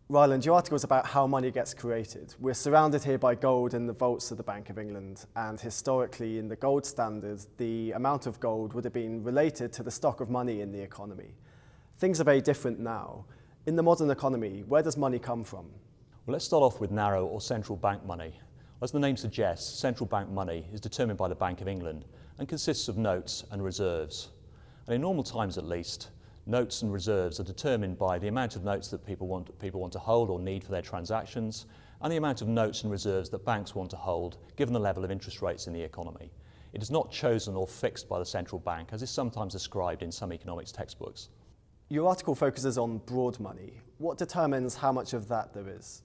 Ryland, your article is about how money gets created. We're surrounded here by gold in the vaults of the Bank of England, and historically in the gold standard, the amount of gold would have been related to the stock of money in the economy. Things are very different now. In the modern economy, where does money come from? Well, let's start off with narrow or central bank money. As the name suggests, central bank money is determined by the Bank of England and consists of notes and reserves. And in normal times at least, notes and reserves are determined by the amount of notes that people want to hold or need for their transactions, and the amount of notes and reserves that banks want to hold given the level of interest rates in the economy. It is not chosen or fixed by the central bank, as is sometimes described in some economics textbooks. Your article focuses on broad money. What determines how much of that there is?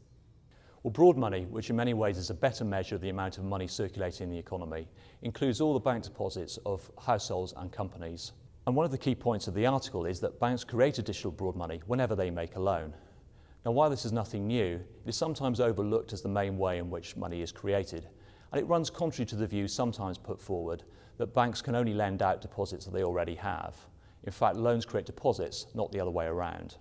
Well, broad money, which in many ways is a better measure of the amount of money circulating in the economy, includes all the bank deposits of households and companies. And one of the key points of the article is that banks create additional broad money whenever they make a loan. Now, while this is nothing new, it is sometimes overlooked as the main way in which money is created, and it runs contrary to the view sometimes put forward that banks can only lend out deposits that they already have. In fact, loans create deposits, not the other way around.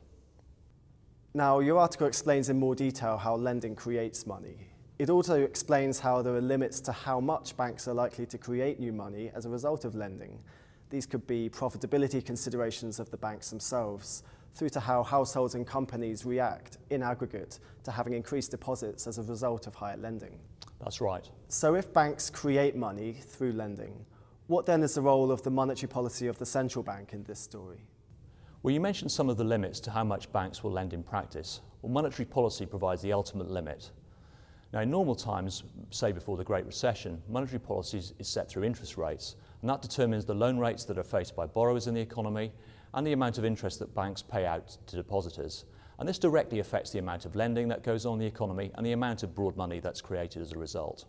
Now, your article explains in more detail how lending creates money. It also explains how there are limits to how much banks are likely to create new money as a result of lending. These could be profitability considerations of the banks themselves, through to how households and companies react in aggregate to having increased deposits as a result of higher lending. That's right. So if banks create money through lending, what then is the role of the monetary policy of the central bank in this story? Well, you mentioned some of the limits to how much banks will lend in practice. Well, monetary policy provides the ultimate limit. Now, in normal times, say before the Great Recession, monetary policy is set through interest rates, and that determines the loan rates that are faced by borrowers in the economy and the amount of interest that banks pay out to depositors. And this directly affects the amount of lending that goes on in the economy and the amount of broad money that's created as a result.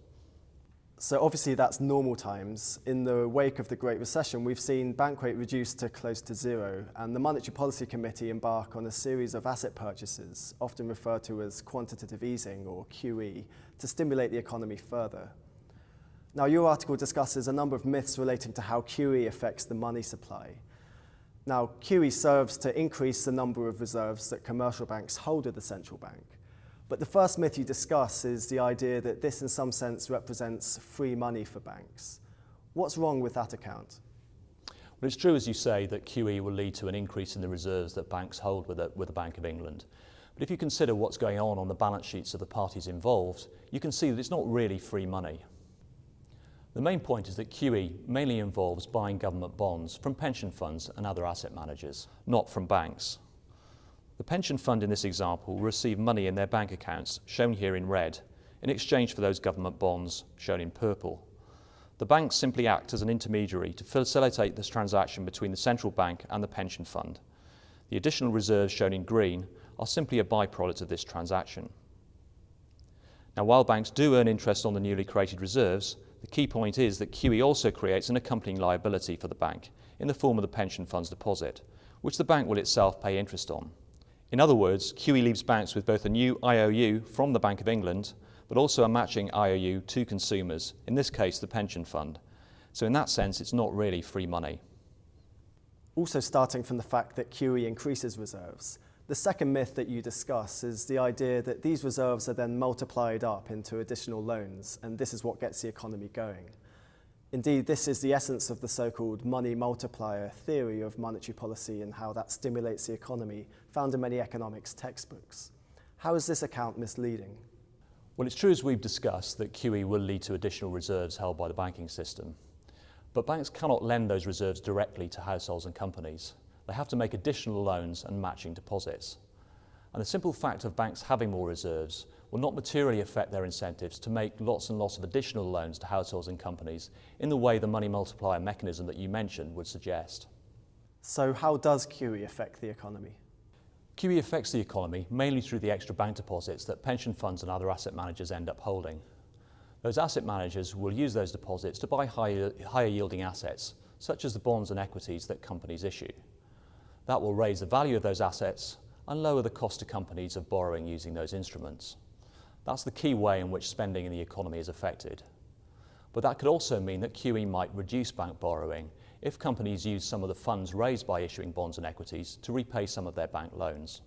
So obviously that's normal times. In the wake of the Great Recession, we've seen bank rate reduced to close to zero, and the Monetary Policy Committee embark on a series of asset purchases, often referred to as quantitative easing or QE, to stimulate the economy further. Now, your article discusses a number of myths relating to how QE affects the money supply. Now, QE serves to increase the number of reserves that commercial banks hold at the central bank. But the first myth you discuss is the idea that this in some sense represents free money for banks. What's wrong with that account? Well, it's true, as you say, that QE will lead to an increase in the reserves that banks hold with the Bank of England. But if you consider what's going on the balance sheets of the parties involved, you can see that it's not really free money. The main point is that QE mainly involves buying government bonds from pension funds and other asset managers, not from banks. The pension fund in this example will receive money in their bank accounts, shown here in red, in exchange for those government bonds, shown in purple. The banks simply act as an intermediary to facilitate this transaction between the central bank and the pension fund. The additional reserves, shown in green, are simply a byproduct of this transaction. Now, while banks do earn interest on the newly created reserves, the key point is that QE also creates an accompanying liability for the bank in the form of the pension fund's deposit, which the bank will itself pay interest on. In other words, QE leaves banks with both a new IOU from the Bank of England, but also a matching IOU to consumers, in this case the pension fund. So in that sense, it's not really free money. Also starting from the fact that QE increases reserves, the second myth that you discuss is the idea that these reserves are then multiplied up into additional loans, and this is what gets the economy going. Indeed, this is the essence of the so-called money multiplier theory of monetary policy and how that stimulates the economy, found in many economics textbooks. How is this account misleading? Well, it's true, as we've discussed, that QE will lead to additional reserves held by the banking system. But banks cannot lend those reserves directly to households and companies. They have to make additional loans and matching deposits. And the simple fact of banks having more reserves will not materially affect their incentives to make lots and lots of additional loans to households and companies in the way the money multiplier mechanism that you mentioned would suggest. So how does QE affect the economy? QE affects the economy mainly through the extra bank deposits that pension funds and other asset managers end up holding. Those asset managers will use those deposits to buy higher yielding assets, such as the bonds and equities that companies issue. That will raise the value of those assets and lower the cost to companies of borrowing using those instruments. That's the key way in which spending in the economy is affected. But that could also mean that QE might reduce bank borrowing if companies use some of the funds raised by issuing bonds and equities to repay some of their bank loans.